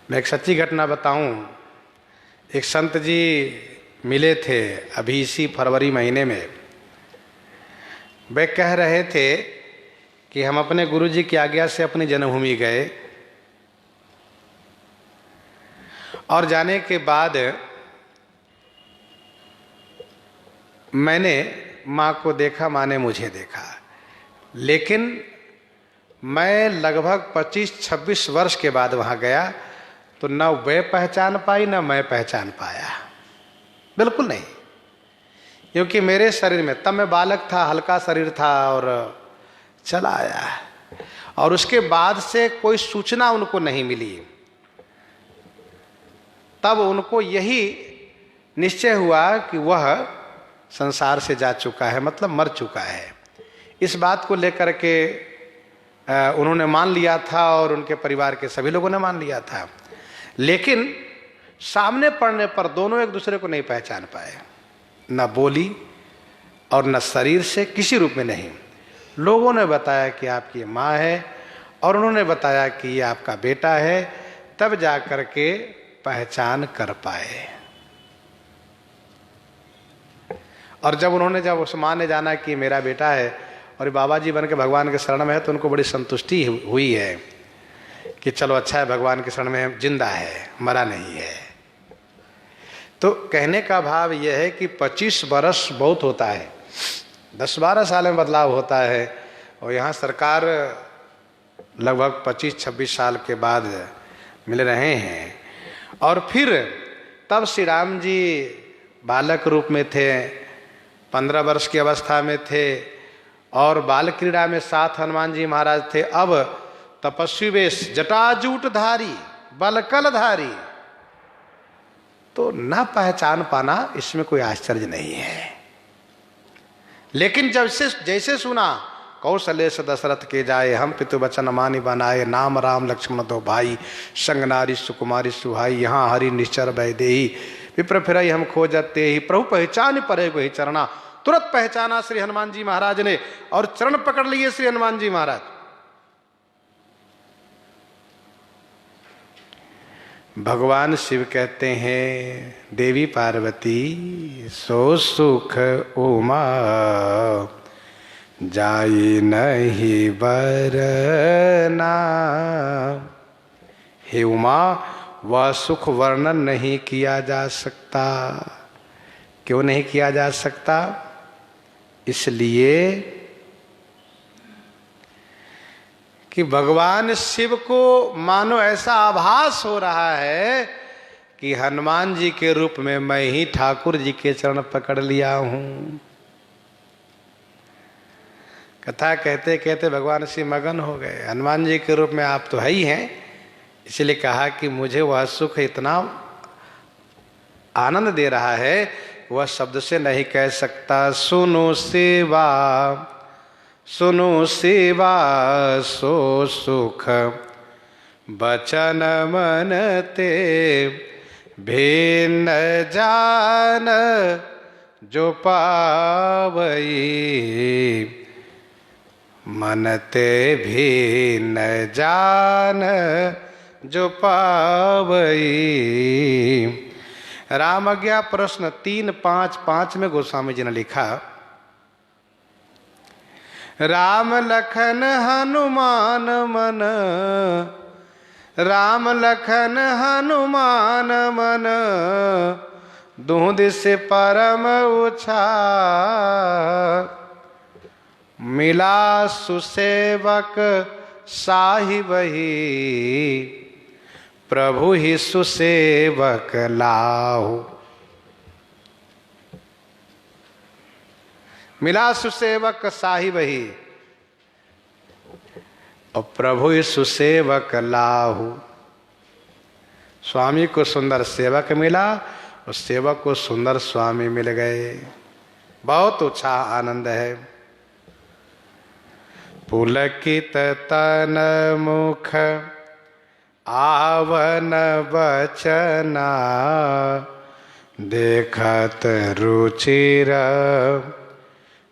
S1: मैं एक सच्ची घटना बताऊं। एक संत जी मिले थे अभी इसी फरवरी महीने में। वे कह रहे थे कि हम अपने गुरुजी की आज्ञा से अपनी जन्मभूमि गए और जाने के बाद मैंने माँ को देखा, माँ ने मुझे देखा, लेकिन मैं लगभग 25-26 वर्ष के बाद वहाँ गया तो न वे पहचान पाई न मैं पहचान पाया, बिल्कुल नहीं। क्योंकि मेरे शरीर में, तब मैं बालक था, हल्का शरीर था और चला आया। और उसके बाद से कोई सूचना उनको नहीं मिली। तब उनको यही निश्चय हुआ कि वह संसार से जा चुका है, मतलब मर चुका है। इस बात को लेकर के उन्होंने मान लिया था और उनके परिवार के सभी लोगों ने मान लिया था। लेकिन सामने पड़ने पर दोनों एक दूसरे को नहीं पहचान पाए, न बोली और न शरीर से, किसी रूप में नहीं। लोगों ने बताया कि आपकी माँ है और उन्होंने बताया कि ये आपका बेटा है, तब जा कर के पहचान कर पाए। और जब उस माँ ने जाना कि मेरा बेटा है और बाबा जी बन के भगवान के शरण में है, तो उनको बड़ी संतुष्टि हुई है कि चलो अच्छा है, भगवान के शरण में जिंदा है, मरा नहीं है। तो कहने का भाव यह है कि 25 वर्ष बहुत होता है, 10-12 साल में बदलाव होता है। और यहाँ सरकार लगभग 25-26 साल के बाद मिल रहे हैं। और फिर तब श्री राम जी बालक रूप में थे, 15 वर्ष की अवस्था में थे और बाल क्रीड़ा में साथ हनुमान जी महाराज थे। अब तपस्वी वेश, जटाजूट धारी, बलकल धारी, तो न पहचान पाना इसमें कोई आश्चर्य नहीं है। लेकिन जब से जैसे सुना कौशले से दशरथ के जाए, हम पितु वचन मानि बनाए, नाम राम लक्ष्मण दो भाई, संग नारी सुकुमारी सुहाई, यहाँ हरि निश्चर वैदेही, विप्र फिरई हम खोजते ही, प्रभु पहचान परे वही चरणा। तुरंत पहचाना श्री हनुमान जी महाराज ने और चरण पकड़ लिए श्री हनुमान जी महाराज। भगवान शिव कहते हैं, देवी पार्वती सो सुख उमा जाई नहीं बरना। हे उमा, वह सुख वर्णन नहीं किया जा सकता। क्यों नहीं किया जा सकता? इसलिए कि भगवान शिव को मानो ऐसा आभास हो रहा है कि हनुमान जी के रूप में मैं ही ठाकुर जी के चरण पकड़ लिया हूं। कथा कहते कहते भगवान शिव मगन हो गए। हनुमान जी के रूप में आप तो है ही हैं, इसलिए कहा कि मुझे वह सुख इतना आनंद दे रहा है, वह शब्द से नहीं कह सकता। सुनो सेवा सुनो सेवा सो सुख बचन मन ते भेन जान जो पावई, मन ते भेन जान जो पावई। राम आज्ञा प्रश्न 3-5-5 में गोस्वामी जी ने लिखा, राम लखन हनुमान मन, राम लखन हनुमान मन, दूध से परम उछा, मिला सुसेवक साहिबही, प्रभु ही सुसेवक लाहु। मिला सुसेवक साहिबही और प्रभु ही सुसेवक लाहु। स्वामी को सुंदर सेवक मिला और सेवक को सुंदर स्वामी मिल गए। बहुत उत्साह आनंद है। पुलकित तन मुख आवन बचना, देखत रुचिर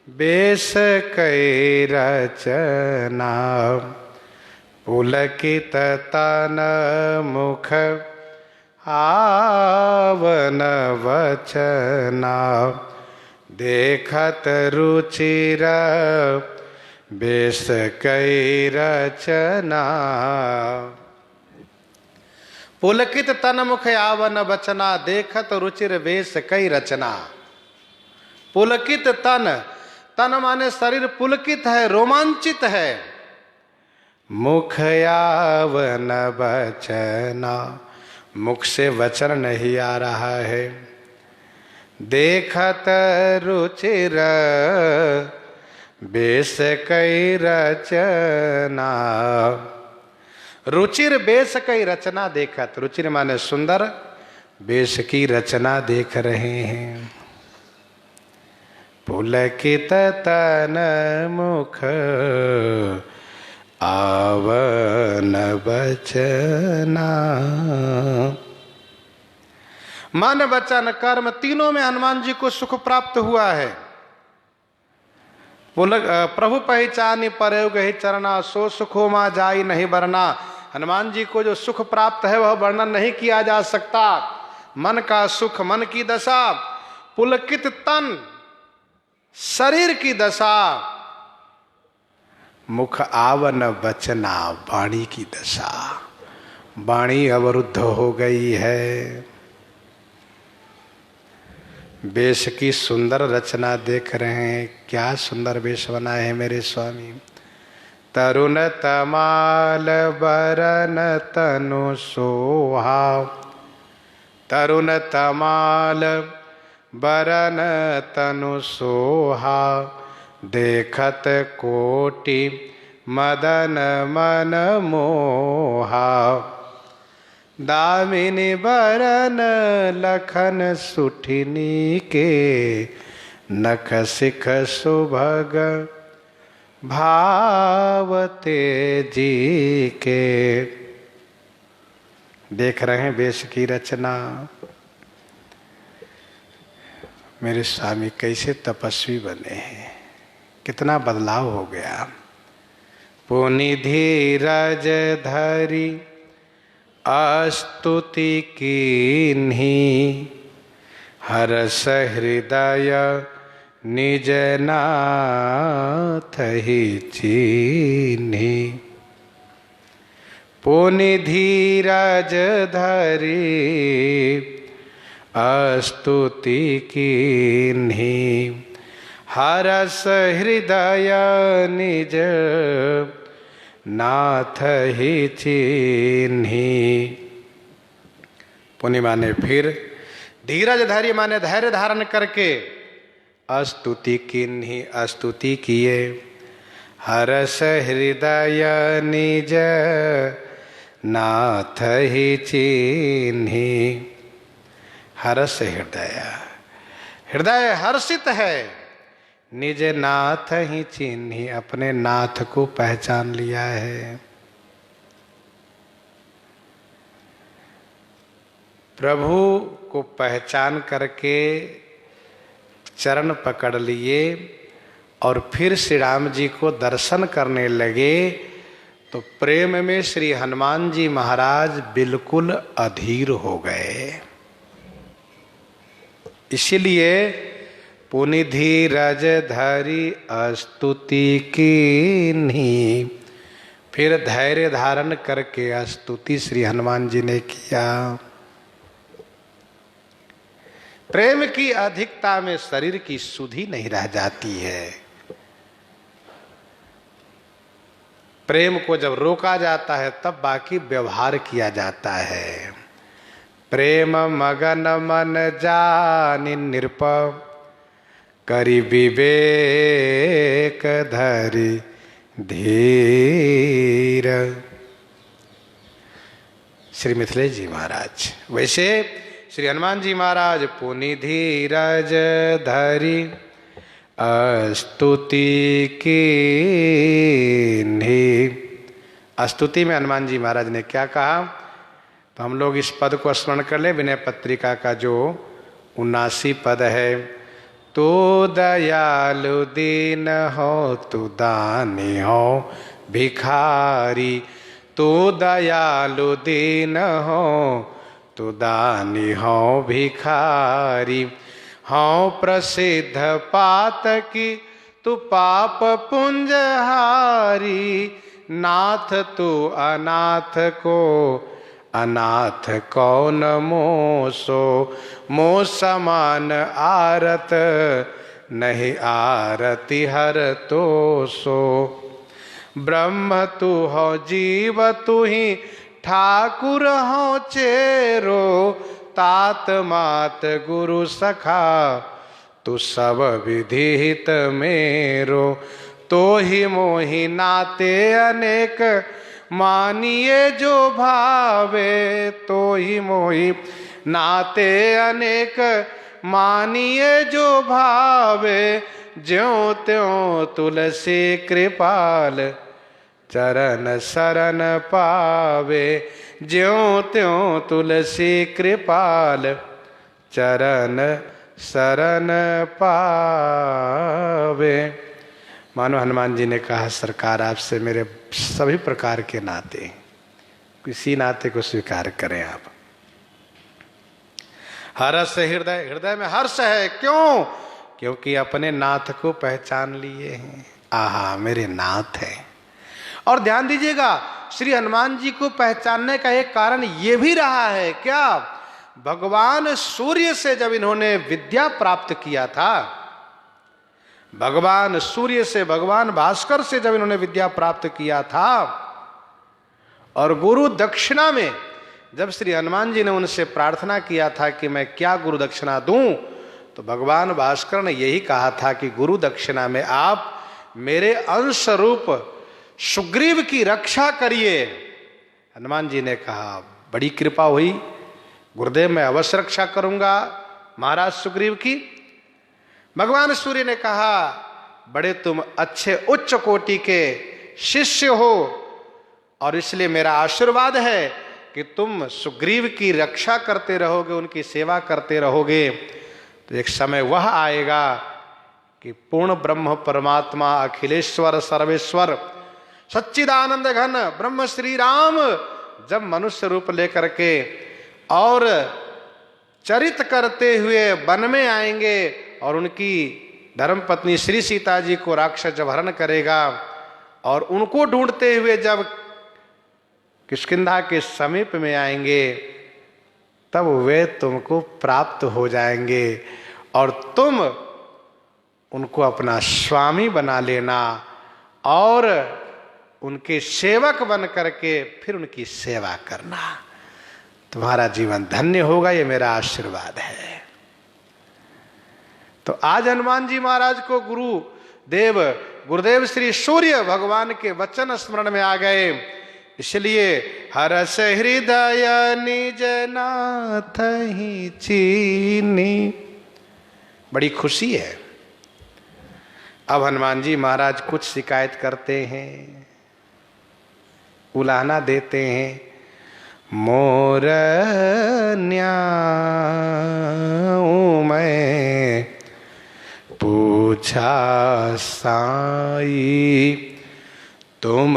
S1: बेस कई रचना। पुलकित तन मुख आवन बचना, देखत रुचिर बेस कई रचना। पुलकित तन मुख आवन बचना, देखत रुचिर बेस कई रचना। पुलकित तन, तन माने शरीर पुलकित है, रोमांचित है। मुख आवन बचना, मुख से वचन नहीं आ रहा है। देखत रुचिर बेस कई रचना, रुचिर बेस कई रचना। देखत, रुचिर माने सुंदर, बेस की रचना देख रहे हैं। पुलकित तन मुख आवन बचना। मन वचन कर्म तीनों में हनुमान जी को सुख प्राप्त हुआ है। प्रभु पहचानी परे गही चरना, सो सुखो मा जाई नहीं बरना। हनुमान जी को जो सुख प्राप्त है वह वर्णन नहीं किया जा सकता। मन का सुख, मन की दशा, पुलकित तन शरीर की दशा, मुख आवन बचना वाणी की दशा। वाणी अवरुद्ध हो गई है। वेश की सुंदर रचना देख रहे हैं, क्या सुंदर वेश बना है मेरे स्वामी। तरुण तमाल बरन तनु सोहा। तरुण तमाल बरन तनु सोहा, देखत कोटि मदन मन मोहा। दामिनी बरन लखन सुठिनी के, नख सिख सुभग भावते जी के। देख रहे हैं वेश की रचना, मेरे स्वामी कैसे तपस्वी बने हैं, कितना बदलाव हो गया। पुनि धीरज धरी स्तुति कीन्ही, हरस हृदय निज नाथ ही चीन्ही। पुनि धीरज धरी स्तुति कीन्ही, हरस हृदय निज नाथ ही चीन्ही। पुनि माने फिर, धीरज धैर्य माने धैर्य धारण करके, स्तुति कीन्ही स्तुति किए, हरस हृदय निज नाथ ही चीन्ही। हरस हृदय, हृदय हर्षित है, निज नाथ ही चिन्ही, अपने नाथ को पहचान लिया है। प्रभु को पहचान करके चरण पकड़ लिए और फिर श्री राम जी को दर्शन करने लगे, तो प्रेम में श्री हनुमान जी महाराज बिल्कुल अधीर हो गए। इसीलिए पुनि धीरज धरी स्तुति कीन्ही, फिर धैर्य धारण करके स्तुति श्री हनुमान जी ने किया। प्रेम की अधिकता में शरीर की सुधि नहीं रह जाती है। प्रेम को जब रोका जाता है तब बाकी व्यवहार किया जाता है। प्रेम मगन मन जानि नृप, करि विवेक धरि धीर। श्री मिथिलेश जी महाराज। वैसे श्री हनुमान जी महाराज पुनि धीरज धरि स्तुति कीन्ही। स्तुति में हनुमान जी महाराज ने क्या कहा, तो हम लोग इस पद को स्मरण कर ले। विनय पत्रिका का जो 79 पद है, तू दयालु दीन हो, तू दानी हो भिखारी। तू दयालु दीन हो, तू दानी हो भिखारी। हो प्रसिद्ध पातकी, तू पाप पुंजहारी। नाथ तू अनाथ को, अनाथ कौन मोसो। मो समान आरत, नहीं आरती हर तो सो। ब्रह्म तू हो जीव तू ही, ठाकुर हो चेरो। तात मात गुरु सखा, तू सब विधिहित मेरो। तो ही मोहि नाते अनेक, मानिए जो भावे। तो ही मोहि नाते अनेक, मानिए जो भावे। ज्यों त्यों तुलसी कृपाल, चरण शरण पावे। ज्यों त्यों तुलसी कृपाल, चरण शरण पावे। मानो हनुमान जी ने कहा, सरकार आपसे मेरे सभी प्रकार के नाते, किसी नाते को स्वीकार करें आप। हर्ष हृदय, हृदय में हर्ष है। क्यों? क्योंकि अपने नाथ को पहचान लिए हैं। आहा, मेरे नाथ है। और ध्यान दीजिएगा, श्री हनुमान जी को पहचानने का एक कारण यह भी रहा है। क्या? भगवान सूर्य से जब इन्होंने विद्या प्राप्त किया था, भगवान सूर्य से, भगवान भास्कर से जब इन्होंने विद्या प्राप्त किया था, और गुरु दक्षिणा में जब श्री हनुमान जी ने उनसे प्रार्थना किया था कि मैं क्या गुरु दक्षिणा दूं, तो भगवान भास्कर ने यही कहा था कि गुरु दक्षिणा में आप मेरे अंश रूप सुग्रीव की रक्षा करिए। हनुमान जी ने कहा बड़ी कृपा हुई गुरुदेव, मैं अवश्य रक्षा करूंगा महाराज सुग्रीव की। भगवान सूर्य ने कहा बड़े तुम अच्छे उच्च कोटि के शिष्य हो, और इसलिए मेरा आशीर्वाद है कि तुम सुग्रीव की रक्षा करते रहोगे, उनकी सेवा करते रहोगे। तो एक समय वह आएगा कि पूर्ण ब्रह्म परमात्मा अखिलेश्वर सर्वेश्वर सच्चिदानंद घन ब्रह्म श्री राम जब मनुष्य रूप लेकर के और चरित करते हुए वन में आएंगे, और उनकी धर्मपत्नी श्री सीता जी को राक्षस जब हरण करेगा, और उनको ढूंढते हुए जब किष्किंधा के समीप में आएंगे, तब वे तुमको प्राप्त हो जाएंगे और तुम उनको अपना स्वामी बना लेना और उनके सेवक बन करके फिर उनकी सेवा करना। तुम्हारा जीवन धन्य होगा, ये मेरा आशीर्वाद है। तो आज हनुमान जी महाराज को गुरुदेव श्री सूर्य भगवान के वचन स्मरण में आ गए, इसलिए हरस हृदय निज नाथ ही चीनी, बड़ी खुशी है। अब हनुमान जी महाराज कुछ शिकायत करते हैं, उलाहना देते हैं। मोर न्याऊ मैं पूछा साई, तुम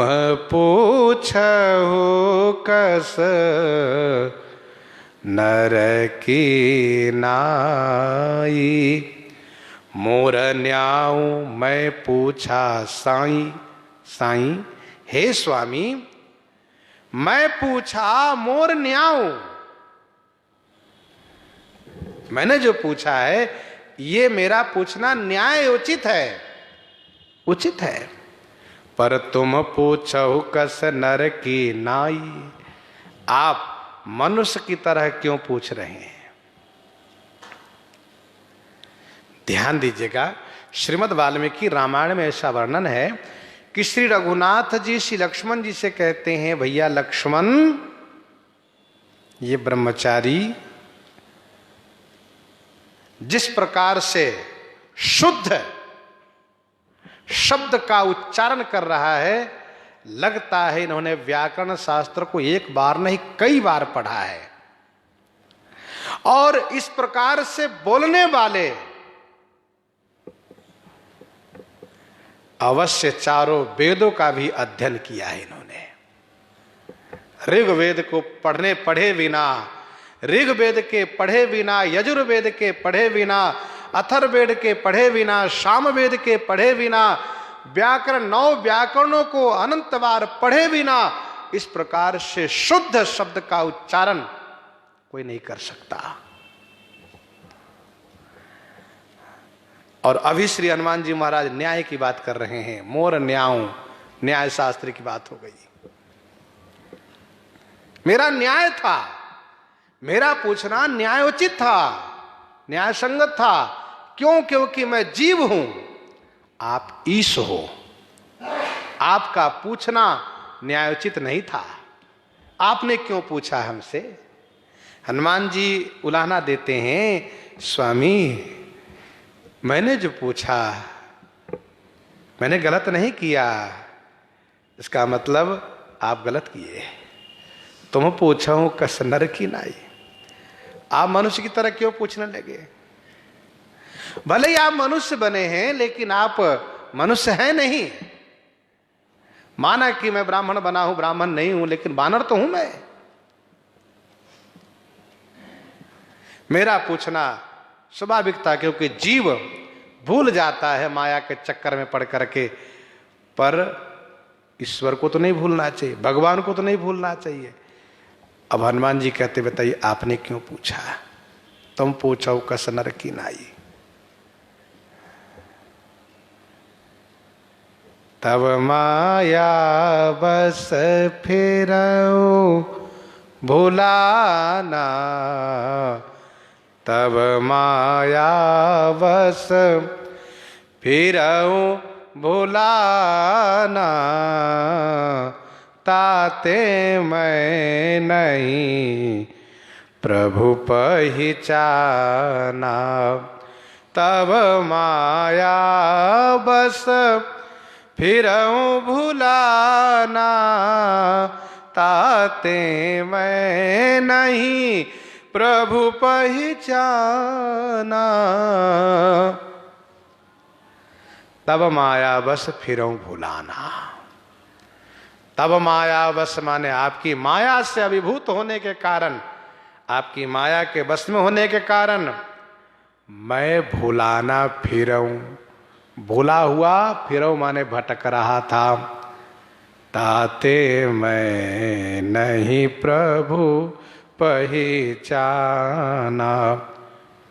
S1: पूछो कस नर की नाई। मोर न्याऊ मैं पूछा साई, साई हे स्वामी मैं पूछा मोर न्याऊ, मैंने जो पूछा है ये मेरा पूछना न्याय उचित है, उचित है, पर तुम पूछो कस नर की नाई, आप मनुष्य की तरह क्यों पूछ रहे हैं। ध्यान दीजिएगा, श्रीमद् वाल्मीकि रामायण में ऐसा वर्णन है कि श्री रघुनाथ जी श्री लक्ष्मण जी से कहते हैं, भैया लक्ष्मण ये ब्रह्मचारी जिस प्रकार से शुद्ध शब्द का उच्चारण कर रहा है, लगता है इन्होंने व्याकरण शास्त्र को एक बार नहीं कई बार पढ़ा है, और इस प्रकार से बोलने वाले अवश्य चारों वेदों का भी अध्ययन किया है इन्होंने। ऋग्वेद को पढ़े बिना, ऋग्वेद के पढ़े बिना, यजुर्वेद के पढ़े बिना, अथर्ववेद के पढ़े बिना, सामवेद के पढ़े बिना, व्याकरण 9 व्याकरणों को अनंत बार पढ़े बिना इस प्रकार से शुद्ध शब्द का उच्चारण कोई नहीं कर सकता। और अभी श्री हनुमान जी महाराज न्याय की बात कर रहे हैं। मोर न्याऊ, न्याय शास्त्र की बात हो गई। मेरा न्याय था, मेरा पूछना न्यायोचित था, न्याय संगत था। क्यों? क्योंकि मैं जीव हूं, आप ईश हो, आपका पूछना न्यायोचित नहीं था। आपने क्यों पूछा हमसे? हनुमान जी उलाहना देते हैं, स्वामी मैंने जो पूछा मैंने गलत नहीं किया, इसका मतलब आप गलत किए। तुम पूछो कस नर की नाई, आप मनुष्य की तरह क्यों पूछने लगे? भले ही आप मनुष्य बने हैं, लेकिन आप मनुष्य हैं नहीं। माना कि मैं ब्राह्मण बना हूं, ब्राह्मण नहीं हूं, लेकिन वानर तो हूं मैं। मेरा पूछना स्वाभाविक था, क्योंकि जीव भूल जाता है माया के चक्कर में पड़ करके, पर ईश्वर को तो नहीं भूलना चाहिए, भगवान को तो नहीं भूलना चाहिए। अब हनुमान जी कहते, बताइए आपने क्यों पूछा? तुम पूछो कस नर की नाई। तब माया बस फिरऊं भुलाना, तब माया बस फिरऊं भुलाना, ताते मैं नहीं प्रभु पहचाना। तब माया बस फिरऊं भुलाना, ताते मैं नहीं प्रभु पहचाना। तब माया बस फिरऊं भुलाना। तब माया बस माने आपकी माया से अभिभूत होने के कारण, आपकी माया के बस में होने के कारण मैं भुलाना फिरऊं, भूला हुआ, फिरऊं माने भटक रहा था, ताते मैं नहीं प्रभु पहचाना।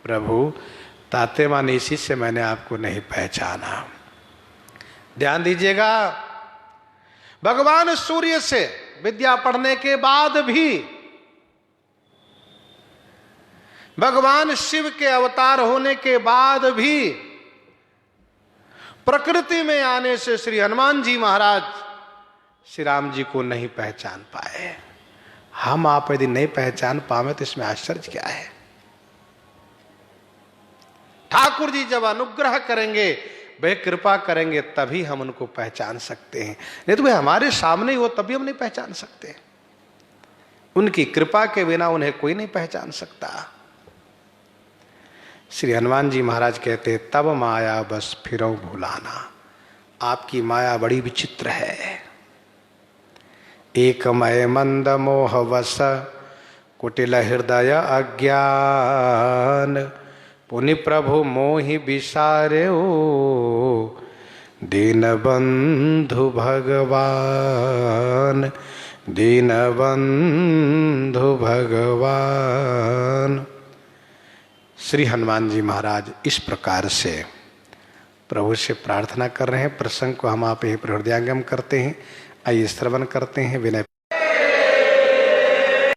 S1: प्रभु ताते माने इसी से मैंने आपको नहीं पहचाना। ध्यान दीजिएगा, भगवान सूर्य से विद्या पढ़ने के बाद भी, भगवान शिव के अवतार होने के बाद भी प्रकृति में आने से श्री हनुमान जी महाराज श्री राम जी को नहीं पहचान पाए। हम आप यदि नहीं पहचान पावे तो इसमें आश्चर्य क्या है? ठाकुर जी जब अनुग्रह करेंगे, वे कृपा करेंगे, तभी हम उनको पहचान सकते हैं। नहीं तो वे हमारे सामने ही हो तभी हम नहीं पहचान सकते। उनकी कृपा के बिना उन्हें कोई नहीं पहचान सकता। श्री हनुमान जी महाराज कहते, तब माया बस फिरऊं भुलाना। आपकी माया बड़ी विचित्र है। एक मय मंद मोह वश कुटिल हृदय अज्ञान, पुनि प्रभु मोहि विसार्यो दीन बंधु भगवान, दीन बंधु भगवान। श्री हनुमान जी महाराज इस प्रकार से प्रभु से प्रार्थना कर रहे हैं। प्रसंग को हम आप ही हृदयंगम करते हैं। आइए श्रवण करते हैं। विनय